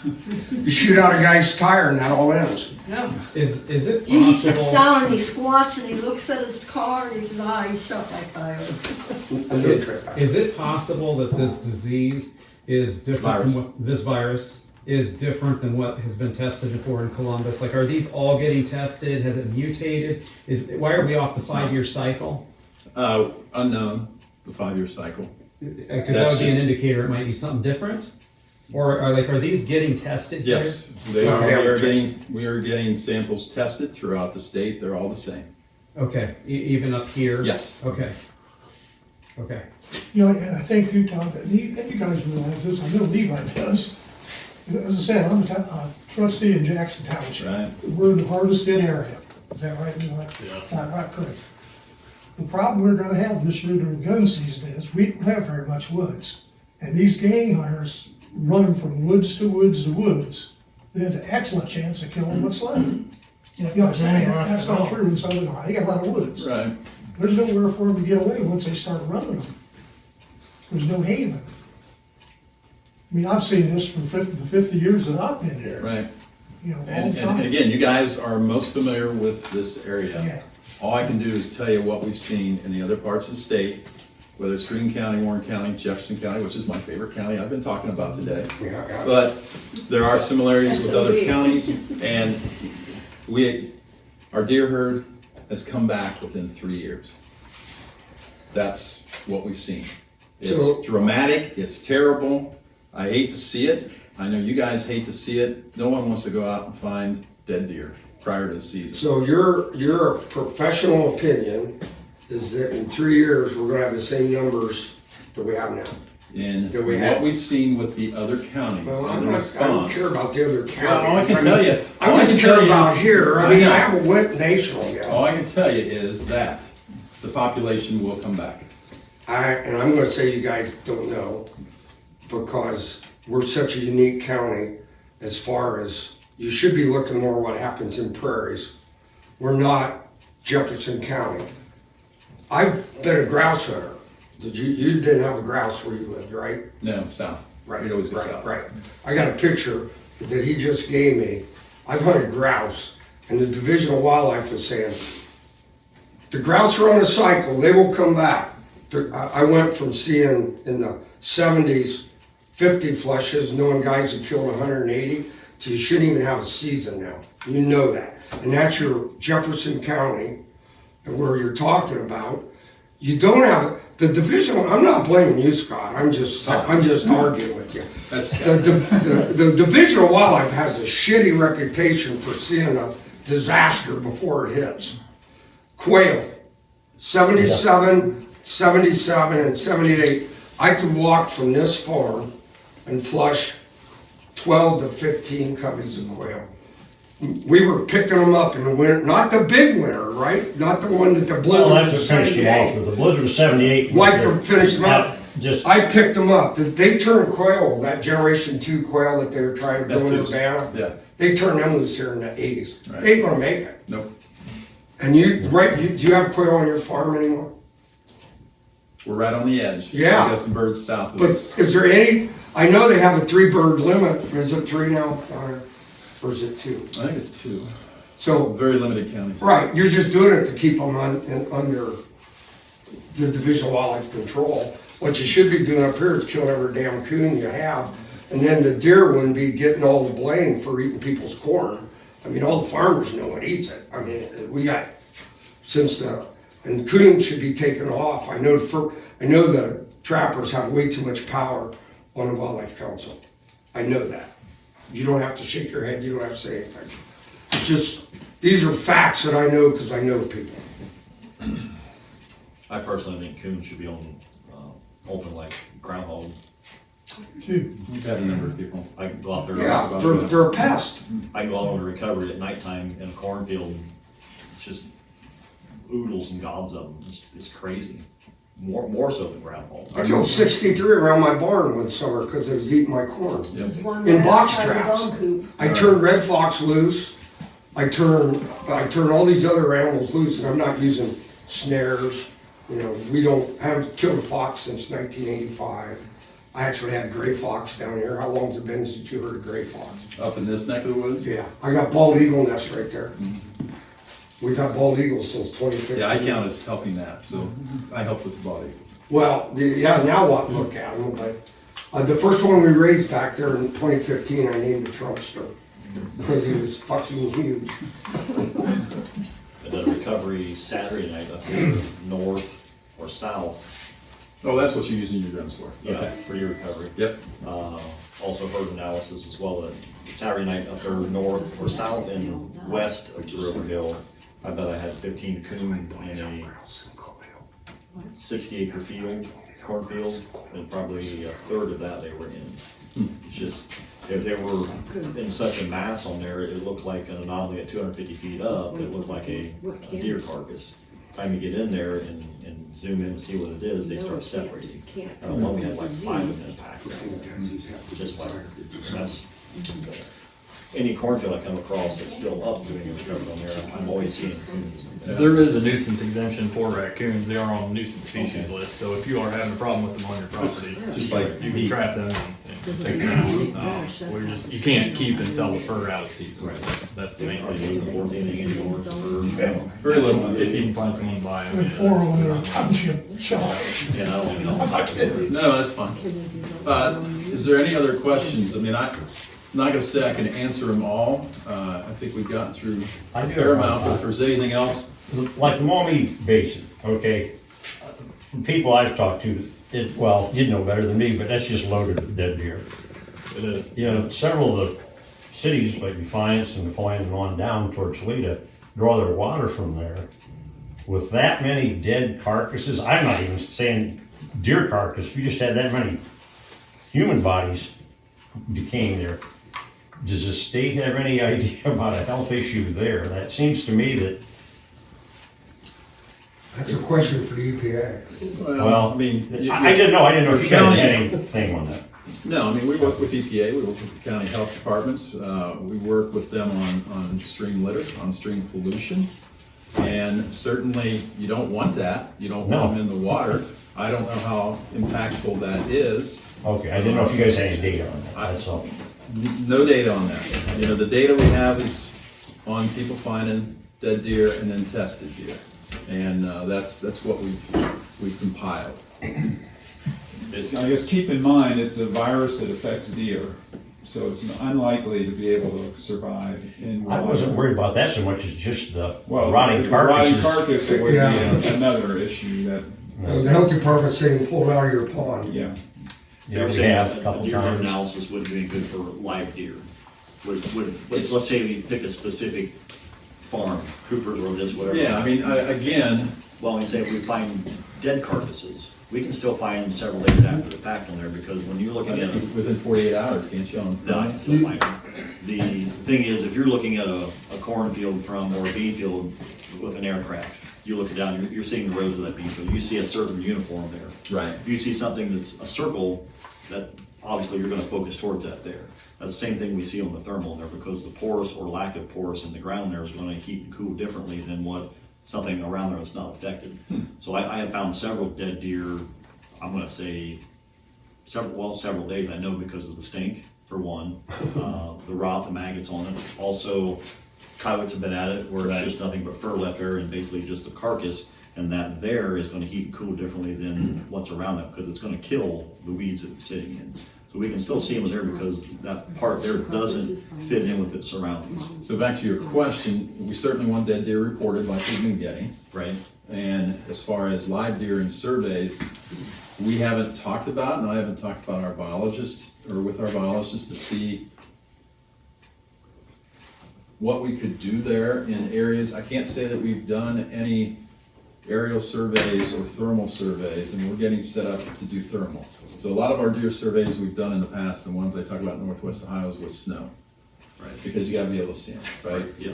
You shoot out a guy's tire and that all ends. No. Is it He sits possible? down and he squats and he looks at his car and he says, he's shot by coyote. Is it possible that this disease is different from what, this virus is different than what has been tested before in Columbus? Like, are these all getting tested? Has it mutated? Why are we off the 5-year cycle? Unknown, the 5-year cycle. Because that would be an indicator it might be something different? Or are these getting tested here? Yes, they are. We are getting samples tested throughout the state. They're all the same. Okay, even up here? Yes. Okay. Okay. You know, and I think too, Todd, and you guys realize this, I know Levi does. As I said, I'm a trustee in Jackson Township. Right. We're in the hardest hit area. Is that right, Levi? Yeah. Right, correct. The problem we're gonna have this year during gun season is we don't have very much woods. And these gang hunters running from woods to woods to woods, they have an excellent chance of killing what's left. You know, that's not true in Southern Ohio. They got a lot of woods. Right. There's nowhere for them to get away once they start running them. There's no haven. I mean, I've seen this for the 50 years that I've been there. Right. You know, all And the time. again, you guys are most familiar with this area. Yeah. All I can do is tell you what we've seen in the other parts of the state, whether it's Greene County, Warren County, Jefferson County, which is my favorite county I've been talking about today. But there are similarities with other counties, and our deer herd has come back within 3 years. That's what we've seen. It's dramatic, it's terrible. I hate to see it. I know you guys hate to see it. No one wants to go out and find dead deer prior to the season. So your professional opinion is that in 3 years, we're gonna have the same numbers that we have now? And That we what have. we've seen with the other counties Well, and the I don't response. care about the other counties. Well, all I can tell you. I all I just can tell care you about is- here. I I mean, know. I haven't went national yet. All I can tell you is that the population will come back. And I'm gonna say you guys don't know, because we're such a unique county as far as, you should be looking more what happens in prairies. We're not Jefferson County. I've been a grouse hunter. You didn't have a grouse where you lived, right? No, south. Right. We'd always go right, south. Right. I got a picture that he just gave me. I've hunted grouse, and the Division of Wildlife was saying, the grouse are on a cycle, they will come back. I went from seeing in the 70s 50 flushes, knowing guys who killed 180, to you shouldn't even have a season now. You know that. And that's your Jefferson County, where you're talking about. You don't have the division. I'm not blaming you, Scott. I'm just arguing with you. That's The Division of Wildlife has a shitty reputation for seeing a disaster before it hits. Quail, 77, 77, and 78. I could walk from this farm and flush 12 to 15 coveys of quail. We were picking them up in the winter, not the big winter, right? Not the one that the blizzard Well, that's was what finished them off. 78. The blizzard was 78. Like to finish them up. Just, I picked them up. They turned quail, that Generation 2 quail that they were trying to grow in That's Urbana. Yeah. They turned them loose here in the 80s. Right. They ain't gonna make it. Nope. And do you have quail on your farm anymore? We're right on the edge. Yeah. We got some birds south of But us. is there any, I know they have a 3-bird limit. Is it 3 now? Or is it 2? I think it's 2. So, Very limited counties. right, you're just doing it to keep them under the Division of Wildlife control. What you should be doing up here is killing every damn coon you have. And then the deer wouldn't be getting all the blame for eating people's corn. I mean, all the farmers know it eats it. I mean, we got, and coon should be taken off. I know the trappers have way too much power on the Wildlife Council. I know that. You don't have to shake your head, you don't have to say anything. It's just, these are facts that I know because I know people. I personally think coon should be on, open like groundhog. Too. We've had a number of people. I can go out there. Yeah, and go out they're a pest. I go out on the recovery at nighttime in a cornfield, it's just oodles and gobs of them. It's crazy. More so than groundhog. I killed 63 around my barn one summer because it was eating my corn. Yep. One In right box outside the traps. dog coop. I turned red fox loose. I turned all these other animals loose, and I'm not using snares, You know, haven't killed a fox since 1985. I actually had gray fox down here. How long's it been since you heard of gray fox? Up in this neck of the woods? Yeah, I got bald eagle nests right there. We've had bald eagles since 2015. Yeah, I count as helping that, so I help with the bald eagles. Well, yeah, now what, look at them, but the first one we raised back there in 2015, I named it Trumpster, because he was fucking huge. The recovery Saturday night up here, north or south, Oh, that's what you're using your guns for? yeah, Okay. for your recovery. Yep. Also heard analysis as well, that Saturday night up there north or south and west of River Hill, I bet I had 15 coon in a 60-acre field, cornfield, and probably a third of that they were in. It's just, they were in such a mass on there, it looked like an anomaly at 250 feet up, it looked like a deer carcass. Time you get in there and zoom in and see what it is, they start separating. I don't know, we had like 5 of them in a pack. Just like, that's, any cornfield I come across that's still up doing a recovery on there, I'm always seeing coons. There is a nuisance exemption for raccoons. They are on the nuisance species list, so if you are having a problem with them on your property, Just like you can trap them and take them out. You can't keep and sell the fur out of season. That's the main thing. Very little. If you can find someone to buy them. And 4 of them are township shop. Yeah, I don't know. I'm not kidding. No, that's fine. Is there any other questions? I mean, I'm not gonna say I can answer them all. I think we've gotten through I a do fair have amount, but one. if there's anything else, Like the Maumee Basin, okay? From people I've talked to, well, you'd know better than me, but that's just loaded with dead deer. It is. You know, several of the cities like Defiance and Napoleon and on down towards Lita draw their water from there. With that many dead carcasses, I'm not even saying deer carcass, if you just had that many human bodies decaying there, does the state have any idea about a health issue there? That seems to me that, That's a question for the EPA. well, I mean, I didn't know if you guys County- had anything on that. No, I mean, we work with EPA, we work with the county health departments, we work with them on stream litter, on stream pollution. And certainly, you don't want that, you don't want them in the water. I don't know how impactful that is. Okay, I didn't know if you guys had any data on that, that's all. No data on that. You know, the data we have is on people finding dead deer and then tested deer. And that's what we've compiled. I guess keep in mind, it's a virus that affects deer, so it's unlikely to be able to survive in I water. wasn't worried about that so much as just the Well, rotting the rotting carcasses. carcass would Yeah. be another issue that, The health department's saying pull it out of your pond. yeah. Yeah, we saying have a that couple deer times. analysis wouldn't be good for live deer. Let's say we pick a specific farm, Cooper's or this, whatever. Yeah, I mean, again, Well, we say if we find dead carcasses, we can still find several days after the fact on there, because when you're looking at within 48 hours, can't you? no, I can still find them. The thing is, if you're looking at a cornfield or a bean field with an aircraft, you look down, you're seeing the rows of that bean field, you see a certain uniform there. Right. If you see something that's a circle, that obviously you're gonna focus towards that there. That's the same thing we see on the thermal there, because the porous or lack of porous in the ground there is gonna heat and cool differently than what something around there that's not affected. So I have found several dead deer, I'm gonna say several days, I know, because of the stink, for one, the rot, the maggots on it. Also, coyotes have been at it, where it's just nothing but fur left there and basically just a carcass, and that there is gonna heat and cool differently than what's around that, because it's gonna kill the weeds that it's sitting in. So we can still see them there because that part there doesn't fit in with its surroundings, So back to your question, we certainly want dead deer reported like we've been getting. right? And as far as live deer and surveys, we haven't talked about, and I haven't talked about our biologists, or with our biologists, to see what we could do there in areas. I can't say that we've done any aerial surveys or thermal surveys, and we're getting set up to do thermal. So a lot of our deer surveys we've done in the past, the ones I talk about in Northwest Ohio, is with snow. Right. Because you gotta be able to see them, right? Yeah.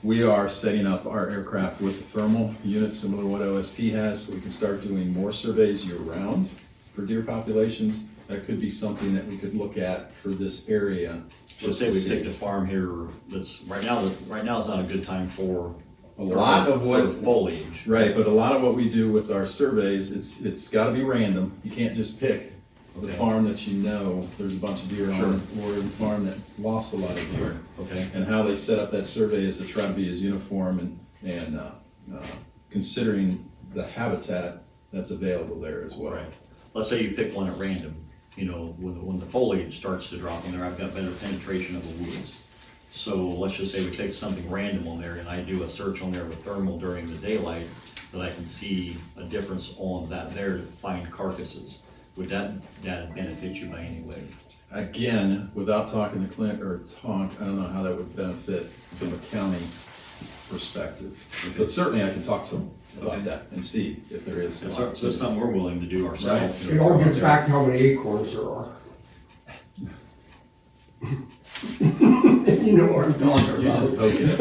We are setting up our aircraft with a thermal unit similar to what OSP has, so we can start doing more surveys year-round for deer populations. That could be something that we could look at for this area. Let's say we picked a farm here that's, right now is not a good time for a lot of what, For foliage. right, but a lot of what we do with our surveys, it's gotta be random. You can't just pick the Okay. farm that you know there's a bunch of deer Sure. on, or the farm that lost a lot of deer. Okay. And how they set up that survey is to try to be as uniform and considering the habitat that's available there as well. Right. Let's say you pick one at random, you know, when the foliage starts to drop in there, I've got better penetration of the woods. So let's just say we take something random on there and I do a search on there with thermal during the daylight, that I can see a difference on that there to find carcasses. Would that benefit you by any way? Again, without talking to Clint or Tonk, I don't know how that would benefit from a county perspective. But certainly I can talk to them about that and see if there is. So it's something we're willing to do ourselves. It all gets back to how many acorns there are. You know what I'm talking You're just about. poking it.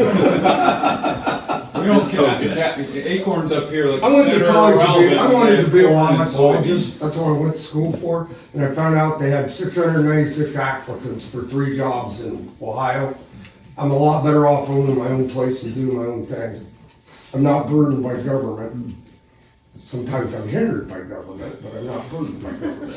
We don't count acorns up here like. I went to Senator college Relevant, I wanted to be a corn and wildlife soybeans. That's what I went to school for, and I found out they had 696 applicants for 3 jobs in Ohio. I'm a lot better off owning my own place and doing my own thing. I'm not burdened by government. Sometimes I'm hindered by government, but I'm not burdened by government.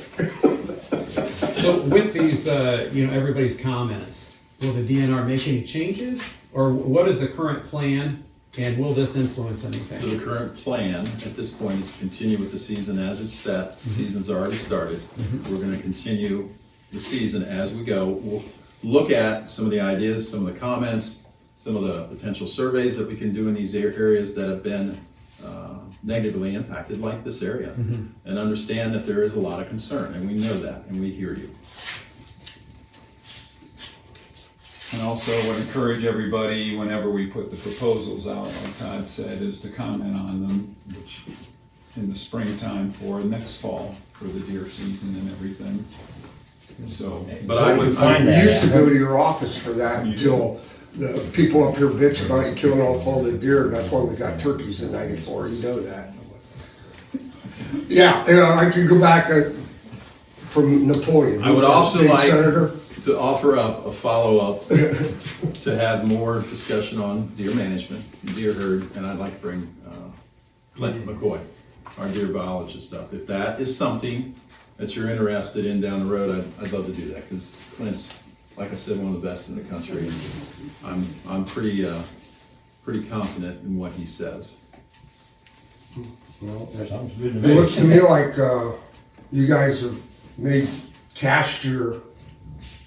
So with these, everybody's comments, will the DNR make any changes? Or what is the current plan, and will this influence So anything? the current plan at this point is to continue with the season as it's set. The season's already started. We're gonna continue the season as we go. We'll look at some of the ideas, some of the comments, some of the potential surveys that we can do in these areas that have been negatively impacted, like this area, and understand that there is a lot of concern, and we know that, and we hear you. And also would encourage everybody, whenever we put the proposals out, like Todd said, is to comment on them, which in the springtime for next fall, for the deer season and everything. So, But I would find We that. used to go to your office for that until the people up here bitch about you killing off all the deer, and that's why we got turkeys in '94, you know that. Yeah, I could go back from Napoleon. I would He was a also state like senator. to offer up a follow-up to have more discussion on deer management, deer herd, and I'd like to bring Clint McCoy, our deer biologist, up. If that is something that you're interested in down the road, I'd love to do that, because Clint's, like I said, one of the best in the country. And I'm pretty confident in what he says. Sounds good to It me. looks to me like you guys have cast your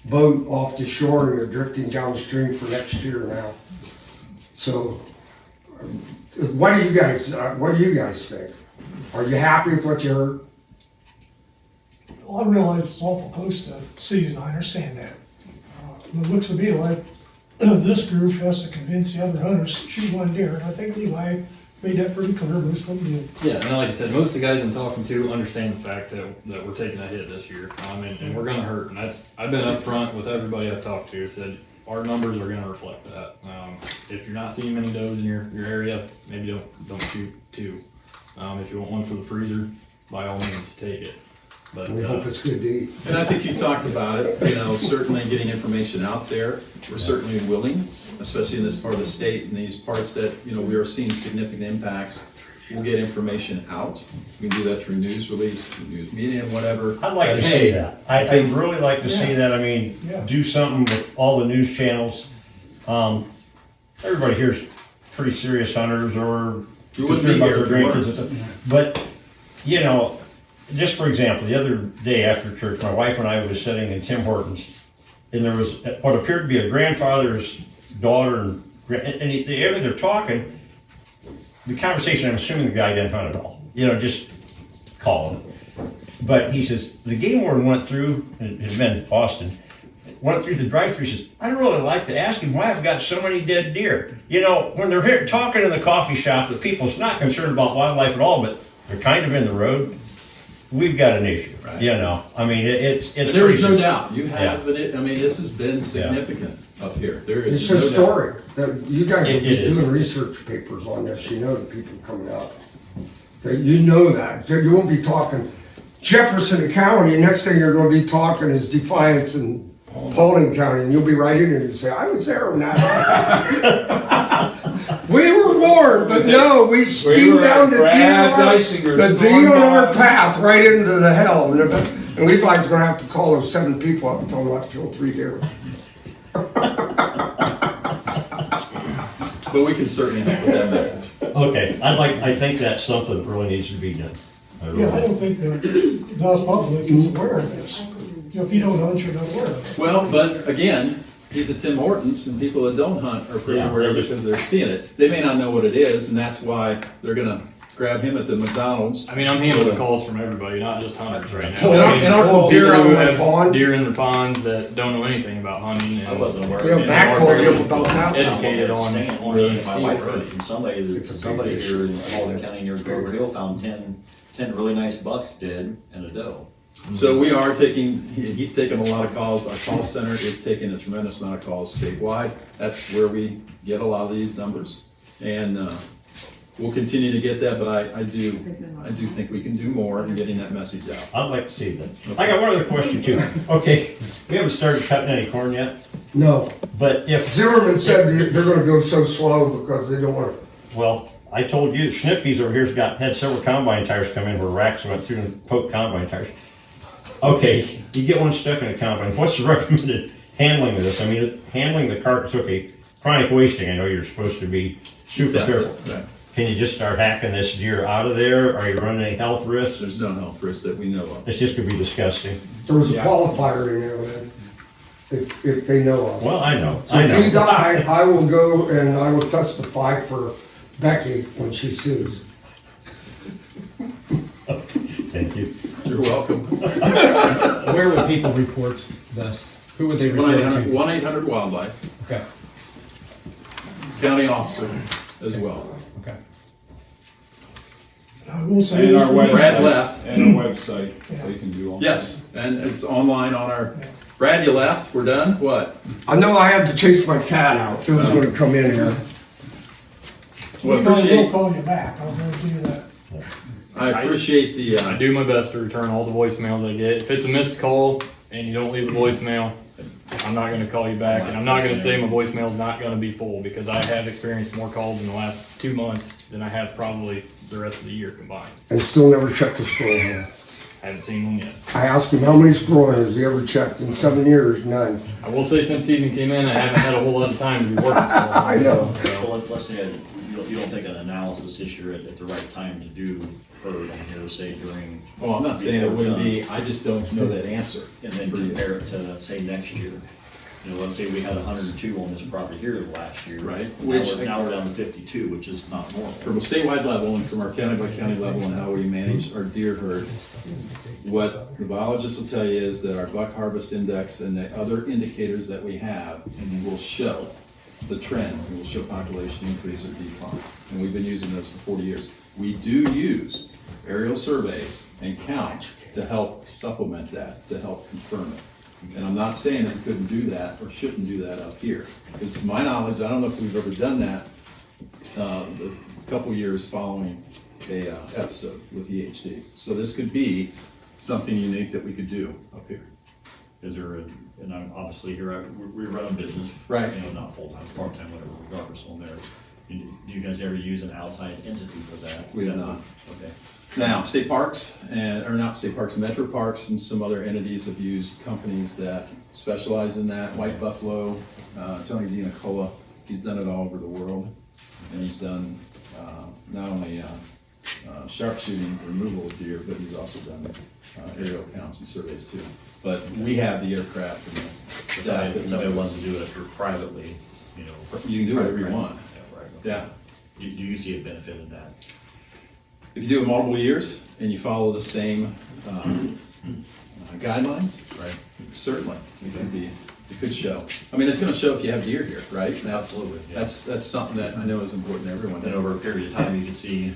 boat off the shore and are drifting downstream for next year now. So, what do you guys think? Are you happy with what you heard? Well, I realize it's awful close to season, I understand that. But it looks to me like this group has to convince the other hunters to shoot one deer, and I think Levi made that pretty clear, most of them did. Yeah, and like I said, most of the guys I'm talking to understand the fact that we're taking a hit this year, and we're gonna hurt, and I've been upfront with everybody I've talked to, said our numbers are gonna reflect that. If you're not seeing many does in your area, maybe don't shoot 2. If you want one for the freezer, by all means, take it. But We hope it's good to eat. And I think you talked about it, certainly getting information out there. We're certainly willing, especially in this part of the state, in these parts that, we are seeing significant impacts. We'll get information out. We can do that through news release, news media, whatever. I'd like to see that. I'd really like to see that. I mean, do something with all the news channels. Everybody here's pretty serious hunters or You wouldn't be concerned about here their if you grandkids and stuff. But, just for example, the other day after church, my wife and I was sitting in Tim Hortons, and there was what appeared to be a grandfather's daughter, and they're talking. The conversation, I'm assuming the guy didn't hunt at all. Just calling. But he says, the game warden went through, it had been Austin, went through the drive-thru, he says, I'd really like to ask him why I've got so many dead deer. When they're here talking in the coffee shop, the people's not concerned about wildlife at all, but they're kind of in the road. We've got an issue, Right. I mean, it's There is no crazy. doubt. You have, this has been significant up here. There It's is no doubt. historic. That you guys will It be is. doing research papers on this. The people coming out. That you won't be talking Jefferson County. Next thing you're going to be talking is Defiance and Paulding County, and you'll be right in there and say, "I was there on that." We were warned, but no, we steamed were down at the Brad DNR, Dysinger's the Thorn DNR Pond. path right into the hell. And Levi's gonna have to call those 7 people up and tell them not to kill 3 deer. But we can certainly help with that message. Okay, I think that's something that really needs to be done. Yeah, I don't think the public is aware of this. You know, if you don't hunt, you're not aware of it. Well, but again, he's at Tim Hortons, and people that don't hunt are pretty Yeah, aware they because they're seeing it. They may not know what it is, and that's why they're gonna grab him at the McDonald's. I mean, I'm handling calls from everybody, not just hunters right now. Well, I mean, and our calls deer people out who in the have pond. deer in their ponds that don't know anything about hunting. I wasn't aware. Yeah, of Matt it. called you about that. Educated on Really, my wife heard from somebody, It's a big somebody issue. here in Paulding County near Grover Hill found 10 really nice bucks dead and a doe. So we are taking, he's taking a lot of calls. Our call center is taking a tremendous amount of calls statewide. That's where we get a lot of these numbers. And we'll continue to get that, but I do think we can do more in getting that message out. I'd like to see that. I got one other question too. Okay, we haven't started cutting any corn yet, No. but if, Zimmerman said they're gonna go so slow because they don't wanna. well, I told you, Schnipke's over here's had several combine tires come in where racks went through and poked combine tires. Okay, you get one stuck in a combine, what's the recommended handling of this? I mean, handling the carcass, okay, chronic wasting, I know you're supposed to be super That's careful. it, right. Can you just start hacking this deer out of there? Are you running any health risks? There's no health risk that we know of. It's just gonna be disgusting. There was a qualifier in there, man, if they know of. Well, I know, So I if he know. die, I will go and I will testify for Becky when she sues. Thank you. You're welcome. Where would people report this? Who would they report to? 1-800-WILDLIFE, Okay, county officer as well. okay. I will say And this. our Brad website, left. and our website, they can do all. Yes, and it's online on our, Brad, you left, we're done, what? I know I had to chase my cat out. It was gonna come in here. Well, We will appreciate, call you back, I'll go do that. I appreciate the, I do my best to return all the voicemails I get. If it's a missed call and you don't leave a voicemail, I'm not gonna call you back, and I'm not gonna say my voicemail's not gonna be full, because I have experienced more calls in the last 2 months than I have probably the rest of the year combined. And still never checked the squirrel hole. I haven't seen one yet. I asked him how many squirrel has he ever checked in 7 years, none. I will say since season came in, I haven't had a whole lot of time to be working. I know. So let's say you don't think an analysis this year at the right time to do herd on here, say during. well, I'm not saying it wouldn't be, I just don't know that answer. And then compare it to, say, next year. You know, let's say we had 102 on this property here last year. Right. Now we're down to 52, which is not normal. From a statewide level and from our county by county level and how we manage our deer herd, what the biologists will tell you is that our buck harvest index and the other indicators that we have will show the trends and will show population increase or decline. And we've been using those for 40 years. We do use aerial surveys and counts to help supplement that, to help confirm it. And I'm not saying that we couldn't do that or shouldn't do that up here. Because to my knowledge, I don't know if we've ever done that the couple years following a episode with EHD. So this could be something unique that we could do up here. Is there, and I'm obviously here, we run a business. Right. You know, not full-time, part-time, whatever, regardless on there. Do you guys ever use an outside entity for that? We have not. Okay. Now, state parks, or not state parks, metro parks and some other entities have used companies that specialize in that. White Buffalo, Tony DiNicola, he's done it all over the world. And he's done not only sharpshooting, removal of deer, but he's also done aerial counts and surveys too. But we have the aircraft and the staff. If somebody wants to do it privately, you know. You can do whatever you want. Yeah, right. Yeah. Do you see a benefit in that? If you do it multiple years and you follow the same guidelines, Right. certainly it could show. I mean, it's going to show if you have deer here, right? Absolutely, yeah. That's something that I know is important to everyone. Then over a period of time, you can see,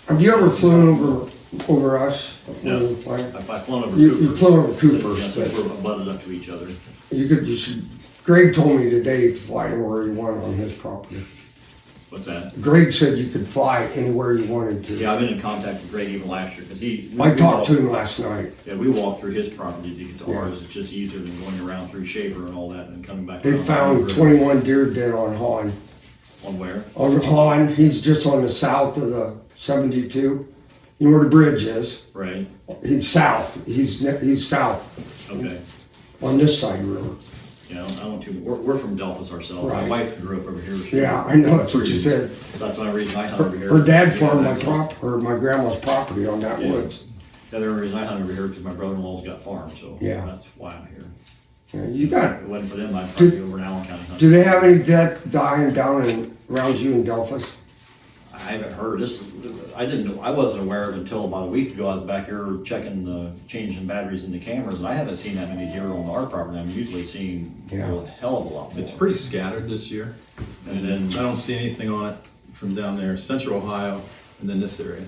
Have you ever flown over us? No. When you fly? I've flown over You Cooper. flew over Cooper. Yes, we're butted up to each other. You should, Greg told me today to fly anywhere you wanted on his property. What's that? Greg said you could fly anywhere you wanted to. Yeah, I've been in contact with Greg even last year, because I talked to him last night. Yeah, we walked through his property to get to ours. It's just easier than going around through Shaver and all that and coming back. They around. found 21 deer dead on Hahn. On where? On Han, he's just on the south of the 72. You know where the bridge is? Right, He's south. He's south okay. on this side of the river. Yeah, I don't too, we're from Delphus ourselves. My Right. wife grew up over here. Yeah, I know, that's what you said. That's one reason I hunt over here. Her dad Yeah, farmed that's- my grandma's property on that Yeah. woods. The other reason I hunt over here because my brother-in-law's got farms, so Yeah. that's why I'm here. Yeah, you got, If it wasn't for them, I'd probably be over in Allen County hunting. do they have any dead dying down around you in Delphus? I haven't heard this. I didn't know. I wasn't aware of it until about a week ago. I was back here checking the changing batteries in the cameras, and I haven't seen that many deer on our property. I'm usually seeing a hell of a lot more. It's pretty scattered this year. And then I don't see anything on it from down there, central Ohio, and then this area.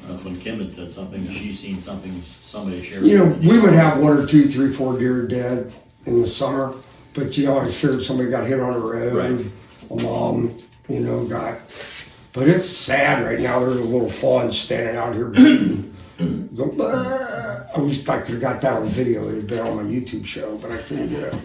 that's when Kim had said something. She's seen something. Somebody shared. You know, we would have 1 or 2, 3, 4 deer dead in the summer, but you always feared somebody got hit on the road. Right. A mom, you know, got. But it's sad right now. There's a little fawn standing out here. Go, "Bah." I wish I could have got that on video. It had been on my YouTube show, but I couldn't get it.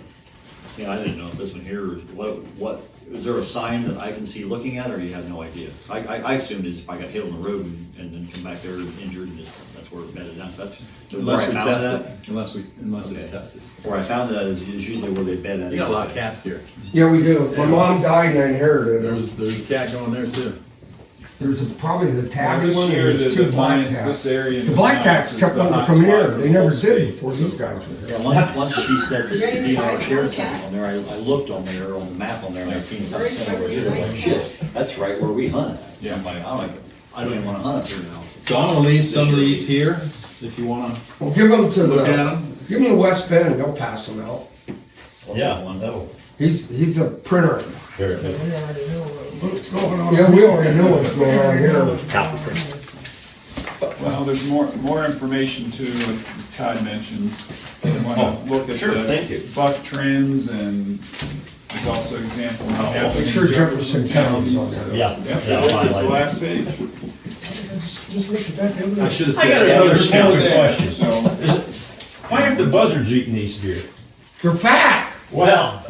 Yeah, I didn't know if this one here. What is there a sign that I can see looking at, or you have no idea? I assumed it's if I got hit on the road and then come back there injured, and that's where it bedded down. So that's where Unless I we found test that. it, unless it's Okay. tested. Where I found that is usually where they bed that. You got a lot of cats here. Yeah, we do. My mom died and I inherited it. There's a cat going there too. There's probably the Well, tabby this one, year, and the there's 2 black Defiance, cats. this area. in The black Defiance cats is kept the wanting to hot come spot here. for They the never whole did state. before these guys were Yeah, here. once she said that Is there any the DNR price shared on something cat? on there, I looked on there, on the map on there, and I seen something similar over here. I'm like, shit, that's right where we hunt. Yeah. I'm like, I don't even wanna hunt up here now. So I'm gonna leave some of these here, if you wanna Well, give them to look at the, them. give them to West Bend, they'll pass them out. Yeah, no. He's a printer. Very We good. already know what's going on. Yeah, we already know what's going on here. Well, there's more information too, like Todd mentioned. You want to look at sure, thank you. the buck trends, and there's also examples. of happening Make sure in Jefferson County's on there. Yeah. Yep, Yeah, it's I'll the highlight last page. Just look at that the other day. I should have I got said. another There's more scouting there, question. so- Why aren't the buzzards eating these deer? They're fat. Well,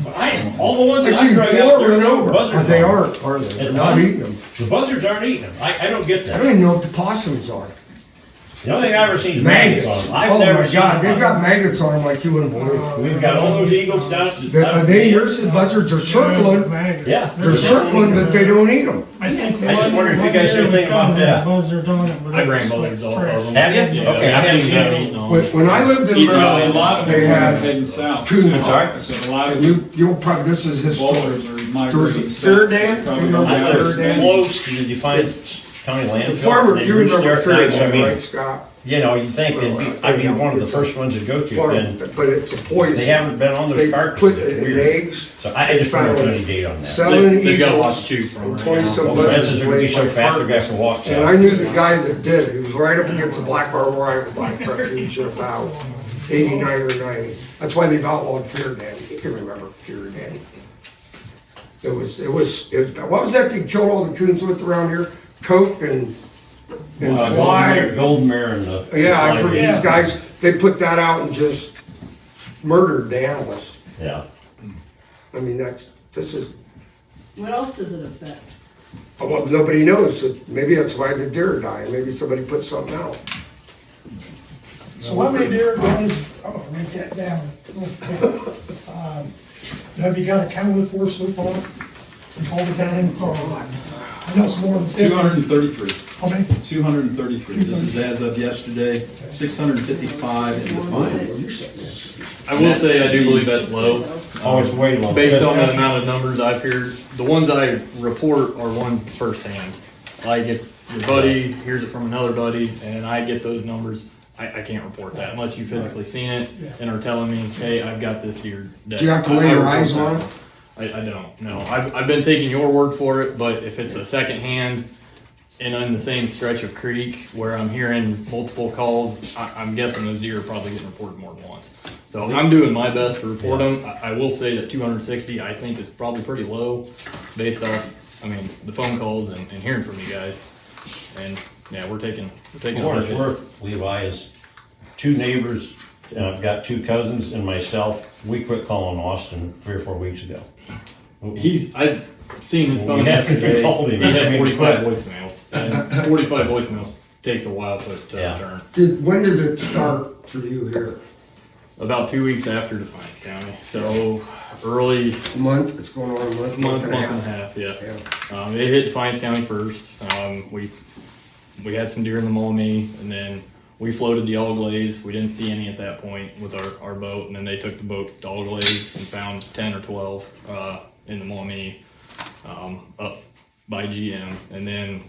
all the ones I that I seen drug 4 out there, run no over. buzzards. But they on them. aren't, are they? They're And not none? eating them. The buzzards aren't eating them. I don't get I that. don't even know what the possums are. The only thing I've ever seen is Maggots. maggots on them. I've Oh never my seen God, them they've on got them. maggots on them like you wouldn't believe. We've got all those eagles down. Are they yours? The buzzards are circling. Yeah. They're circling, but they don't eat them. I think I just wonder if you guys know anything about that. Buzzards on it. but I ran buzzards off of them. Have you? Yeah, Okay, I I've haven't seen seen them them. eating on When I lived in Eat them. A Maryland, lot of they them are had heading south. coon I'm sorry? I said a lot of And you'll probably, this is his story. vultures are There migrating was a south. fair dam. Probably You go remember I down fair live dam? close to the Defiance County landfill. The farmer, They you roost remember there at fair night, so I dam, mean, right, Scott? you know, you think I'd be one of the It's a first ones to go to, Farm, then but it's a poison. they haven't been on those They carts. put It's it in weird. eggs. So I just wonder if there's any date on that. 7 They've got a lot eagles to choose from and right 20 now. some Well, the buzzards residents would be laid so by fat they're Carcass. gonna have to walk And out. I knew the guy that did it. He was right up against the Black Harbor Wildlife Refuge in about 89 or 90. That's why they've outlawed fear dandy. You can remember fear dandy. It was, what was that they killed all the coons with around here? Coke and fly. Golden Mare and the. Yeah, I've heard Yeah. these guys, they put that out and just murdered the animals. Yeah. I mean, this is, What else does it affect? well, nobody knows. Maybe that's why the deer die. Maybe somebody put something out. So how many deer guys, I'm gonna write that down. Have you got accounted for so far? In Paulding County? I know it's more than 50. 233. How many? 233. This is as of yesterday. 655 in Defiance. I will say I do believe that's low. Oh, it's way low. Based on the amount of numbers I've heard, the ones I report are ones firsthand. Like if your buddy hears it from another buddy and I get those numbers, I can't report that unless you've physically seen it and are telling me, hey, I've got this deer dead. Do you have to I lay your report eyes that. on it? I don't, no. I've been taking your word for it, but if it's a second hand and in the same stretch of creek where I'm hearing multiple calls, I'm guessing those deer are probably getting reported more than once. So I'm doing my best to report them. I will say that 260 I think is probably pretty low based off, I mean, the phone calls and hearing from you guys. And yeah, we're taking For a what look it's at it. worth, Levi is 2 neighbors, and I've got 2 cousins and myself. We quit calling Austin 3 or 4 weeks ago. I've seen his phone You have to yesterday. call him. He had I mean, 45 but- voicemails. And 45 voicemails takes a while to return. When did it start for you here? About 2 weeks after Defiance County. So early Month, it's going on a month, month and a and a half. half, yeah. It hit Defiance County first. We had some deer in the Maumee, and then we floated the All Glaze. We didn't see any at that point with our boat, and then they took the boat to All Glaze and found 10 or 12 in the Maumee up by GM. And then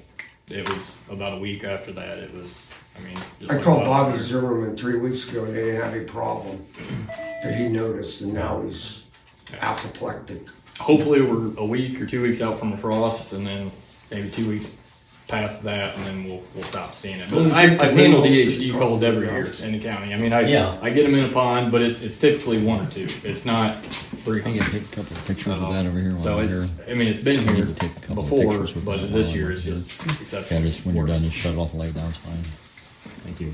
it was about a week after that. It was, just I like called wildfire. Bobby Zimmerman 3 weeks ago and they didn't have any problem that he noticed, and now he's apoplectic. Hopefully we're a week or 2 weeks out from a frost, and then maybe 2 weeks past that, and then we'll stop seeing it. But Well, I've handled the DHD wind calls every also year drops. in the county. Yeah. I get them in a pond, but it's typically 1 or 2. It's not 300. I can take a couple of pictures of that over here while So we're it's, here. it's been I need here to take a couple of before, pictures with but that this while year I'm it's here. just Yeah, exceptional. just when you're done, just shut it off and lay it down, it's fine. Thank you.